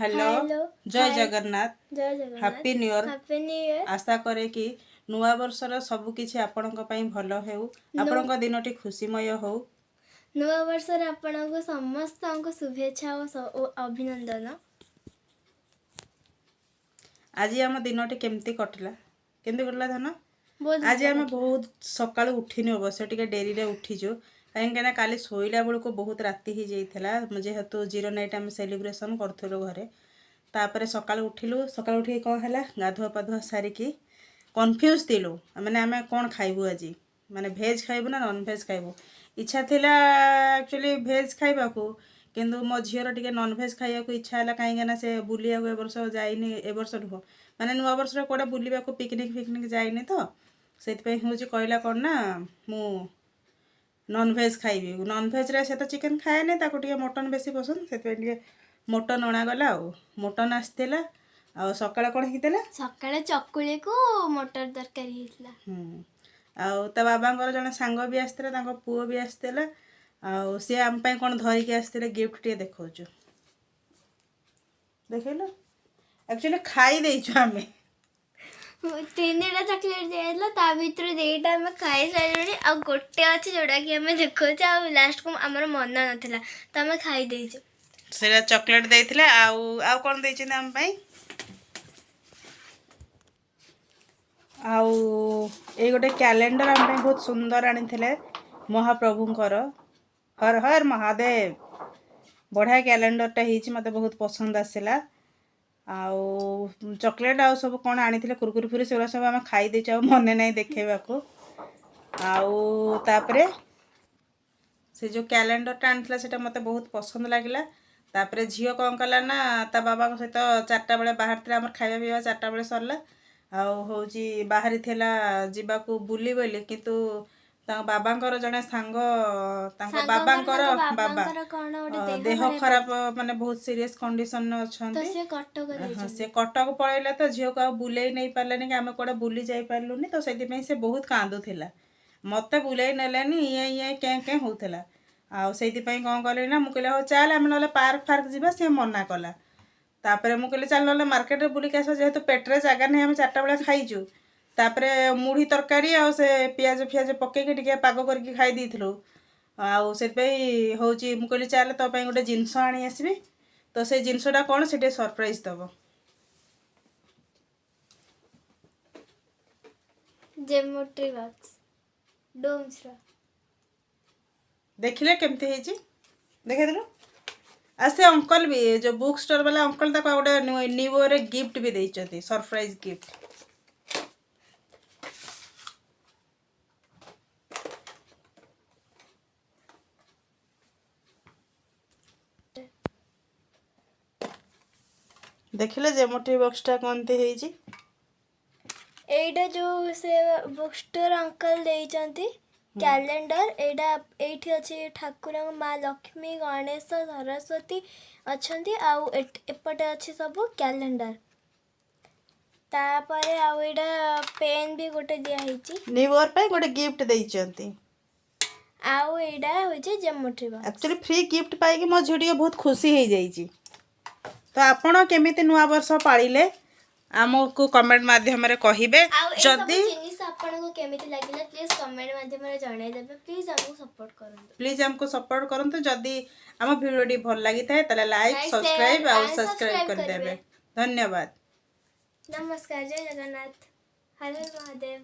Hello hello जय हाय जगन्नाथ जय Jagannath happy new year happy new year आशा करे कि नुआ वर्षर सब किछि आपणक पई भलो हेउ आपणक दिनटी खुशीमय हो नूआ वर्ष आपको समस्त शुभेच्छा और अभिनंदन। आज आम दिनटी केमती कटला धन बहुत आज भल आम कटला। बहुत सकाळु उठिनु अवश्य टिके डेरी रे उठिजु कहीं काली शोइला बेलू बहुत राति ही जाइथिला जेहेतु जीरो नाइट आम सेलिब्रेशन करथुलु घरे तापरे सकाळु उठी कौन है गाधुआ पाधुआ सारिकी कन्फ्यूज थिलु माने आमे कौन खाइबु आज माने भेज खाइबु ना नॉन भेज खाइबु इच्छा थिला एक्चुअली भेज खाइबा को किंतु मो झीर टिके नॉन भेज खाइबा को इच्छा है कहीं से बुलिया ए वर्ष जाइनी ए वर्ष नुह माने नुआ वर्ष कोडा बुलिबा को पिकनिक जाइनी तो सेति हूँ कहला कौन ना मु नॉन भेज खाइबी नॉन भेज रे से तो चिकन खाए नहीं ताको टिके मटन बेसी पसंद से मटन अणागला मटन आसला आ सकाळ कौन होता सकाळे चकुली को मटर तरकारी होता ता बाबा जन सांग भी आसला पुओ भी आसला सी आम कौन धरिकी आसते गिफ्ट टे देखो देखल एक्चुअली खाई देचु आम तीनटा चॉकलेट दिया ता भीतर दुईटा आम खाई सारे आ गोटे अच्छे जोटा कि आम देखो लास्ट को आमर मन नाला तो आम खाई देचु से चॉकलेट देते आउ कौन देते आम ये गोटे कैलेंडर आम बहुत सुंदर आनी महाप्रभुंकर हर हर महादेव बढ़िया कैलेंडरटा होती मत बहुत पसंद आसला आउ चॉकलेट आउ सब कौन आनी कुरकुरी फुरी से सब आम खाई देचु मन ना देखा आउे से जो कैलेंडरटा आनी से मत बहुत पसंद लगिला तापरे झील कौन कला ना ता बाबा सहित 4टा बेले बाहर आम खाଇବା पीवा 4टा बेले सरला आउे बाहरी थिला जीवाकू बुली बोली किंतु बाबांकर जड़े सांग बाबांकर बाबा देह खराब माने बहुत सीरियस कंडीशन अच्छा से कटक पलैला तो झील को बुले नहीं पार्लानी कि आम कौड़ा बुली जाई पार्लुनी तो से बहुत कांदुला मत बुले नेलानी ये क्या होता से कौन कल ना मुझे हो चल आम ना पार्क फार्क जा सी मना कला तापर मुझे चल ना मार्केट में बुलिक आस जेहेतु पेट्रे जगह नहीं आम 4टा बेले खाइचु तापर मुढ़ी तरकारी आ से पियाज फियाज पकईकि टिके पाग करके खाई देइथिलु से हूँ मुझे चल तो गोटे जिनस आनी आसबि तो से जिनसटा कौन से सरप्राइज दब जेमोट्री बॉक्स डोम्स देखिले केमती है देखे देलु आ से अंकल भी जो बुक स्टोर वाला अंकल तक गोटे न्यू ईयर गिफ्ट भी देइछथि सरप्राइज गिफ्ट देखिले जेमोट्री बॉक्सटा कोनते हेजी एटा जो से बुक स्टोर अंकल देइचंती कैलेंडर एटा एठी अछि ठाकुर माँ लक्ष्मी गणेश सरस्वती अच्छंती आउ एपटे अछि सब कैलेंडर तापरे आउ एटा पेन भी गोटे दिया हेची न्यू ईयर पे गोटे गिफ्ट देइचंती आउ एटा होइचे geometry box actually free gift पाई कि मो झियो बहुत खुशी हो जाइए तो आपण केमिति नुआ वर्ष पाळिले आमको कमेंट माध्यम रे कहिबे जदी जिनिस आपनको केमिति लागिला प्लीज कमेंट माध्यम रे जणाई देबे प्लीज हमको सपोर्ट करंतु प्लीज हमको सपोर्ट करंतु जदी आम वीडियो भल लागि थाए तले लाइक सब्सक्राइब और सब्सक्राइब कर देबे धन्यवाद नमस्कार जय जगन्नाथ हर हर महादेव।